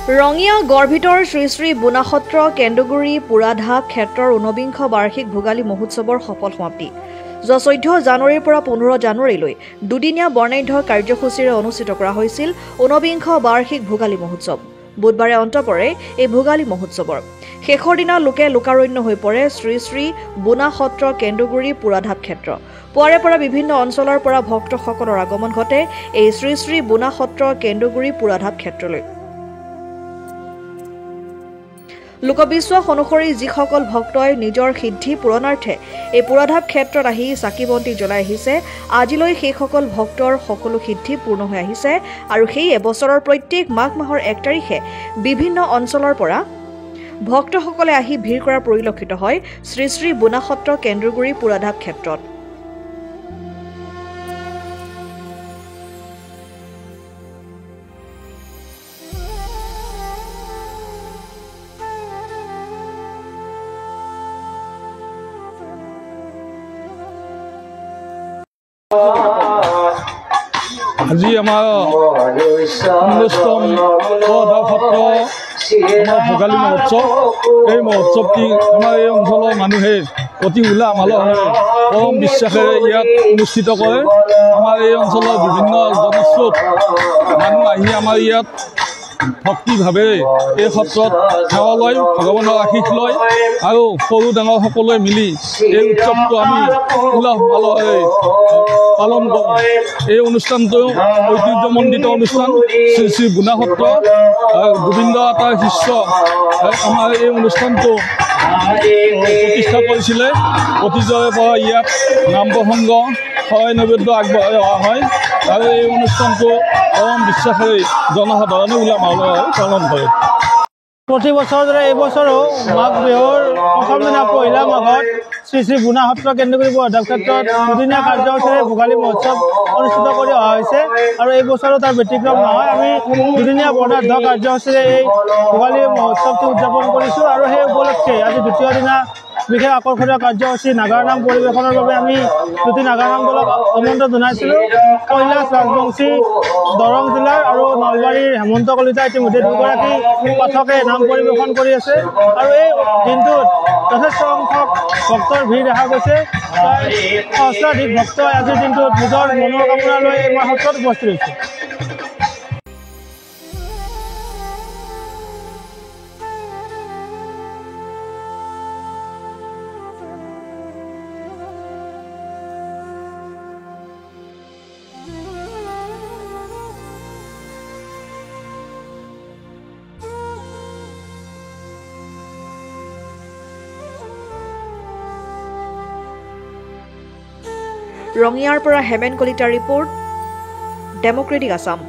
ৰঙিয়া গড়ভিতৰ শ্ৰী শ্ৰী বুনাসত্ৰ কেন্দুগুৰি পুৰাধাপ ক্ষেত্ৰৰ ঊনবিংশ বাৰ্ষিক ভোগালী মহোৎসৱৰ সফল সমাপ্তি। যোৱা 14 জানুৱাৰীৰ পৰা 15 জানুৱাৰীলৈ দুদিনীয়া বৰ্ণাঢ্য কাৰ্যসূচীৰে অনুষ্ঠিত কৰা হৈছিল ঊনবিংশ বাৰ্ষিক ভোগালী মহোৎসৱ। বুধবাৰে অন্ত পৰে এই ভোগালী মহোৎসৱৰ। শেষৰ দিনা লোকে লোকাৰণ্য হৈ পৰে শ্ৰী শ্ৰী বুনাসত্ৰ কেন্দুগুৰি পুৰাধাপ ক্ষেত্ৰ। পুৱাৰে পৰা বিভিন্ন অঞ্চলৰ পৰা ভক্তসকলৰ আগমন ঘটে এই শ্ৰী শ্ৰী বুনাসত্ৰ কেন্দুগুৰি পুৰাধাপ ক্ষেত্ৰলৈ। লোকবিশ্বাস অনুসৰি যিসকল ভক্তই নিজৰ সিদ্ধি পূৰণাৰ্থে এই পুৰাধাপ ক্ষেত্ৰত আহি চাকি বন্তি জ্বলাই আহিছে, আজিলৈ সেইসকল ভক্তৰ সকলো সিদ্ধি পূৰ্ণ হৈ আহিছে আৰু সেই এবছৰৰ প্ৰত্যেক মাঘ মাহৰ 1 তাৰিখে বিভিন্ন অঞ্চলৰ পৰা ভক্তসকলে আহি ভিৰ কৰা পৰিলক্ষিত হয় শ্ৰী শ্ৰী বুনাসত্ৰ কেন্দুগুৰি পুৰাধাপ ক্ষেত্ৰত। আজি আমাৰ 19তম ভোগালী মহোৎসৱ। এই মহোৎসৱটি আমাৰ এই অঞ্চলৰ মানুহে অতি উল্লাহ মালহেৰে পৰম বিশ্বাসেৰে ইয়াক অনুষ্ঠিত কৰে। আমাৰ এই অঞ্চলৰ বিভিন্ন জনস্ৰোত মানুহ আহি আমাৰ ইয়াত ভক্তিভাৱেৰে এই সত্ৰত সেৱা লয়, ভগৱানৰ আশীষ লয় আৰু সৰু ডাঙৰ সকলোৱে মিলি এই উৎসৱটো আমি উল্লাহ মালহেৰে পালন কৰোঁ। এই অনুষ্ঠানটো ঐতিহ্যমণ্ডিত অনুষ্ঠান। শ্ৰী শ্ৰী বুনাসত্ৰ গোবিন্দ আটাৰ শিষ্য আমাৰ এই অনুষ্ঠানটো প্ৰতিষ্ঠা কৰিছিলে। অতীজৰে পৰা ইয়াত নাম প্ৰসংগ শৰাই নৈবেদ্য আগবঢ়াই অহা হয় আৰু এই অনুষ্ঠানটো পৰম বিশ্বাসেৰে জনসাধাৰণে উল্লাহ মালহেৰে পালন কৰে। প্ৰতি বছৰৰ দৰে এইবছৰো মাঘ বিহুৰ প্ৰথম দিনা পহিলা মাঘত শ্ৰী শ্ৰী বুনাসত্ৰ কেন্দুগুৰি পুৰাধাপ ক্ষেত্ৰত দুদিনীয়া কাৰ্যসূচীৰে ভোগালী মহোৎসৱ অনুষ্ঠিত কৰি অহা হৈছে আৰু এই বছৰো তাৰ ব্যতিক্ৰম নহয়। আমি দুদিনীয়া বৰ্ণাঢ্য কাৰ্যসূচীৰে এই ভোগালী মহোৎসৱটো উদযাপন কৰিছোঁ আৰু সেই উপলক্ষে আজি দ্বিতীয় দিনা বিশেষ আকৰ্ষণীয় কাৰ্যসূচী নাগাৰ নাম পৰিৱেশনৰ বাবে আমি দুটি নাগাৰ নাম দলক আমন্ত্ৰণ জনাইছিলোঁ। কৈলাশ ৰাজবংশী দৰং জিলাৰ আৰু নলবাৰীৰ হেমন্ত কলিতা ইতিমধ্যে দুগৰাকী পাঠকে নাম পৰিৱেশন কৰি আছে আৰু এই দিনটোত যথেষ্ট সংখ্যক ভক্তৰ ভিৰ দেখা গৈছে। প্ৰায় সহস্ৰাধিক ভক্তই আজিৰ দিনটোত নিজৰ মনৰ কামনা লৈ এই সত্ৰত উপস্থিত হৈছে। ৰঙিয়াৰ পৰা হেমেন কলিতাৰ ৰিপৰ্ট, ডেমক্ৰেটিক আছাম।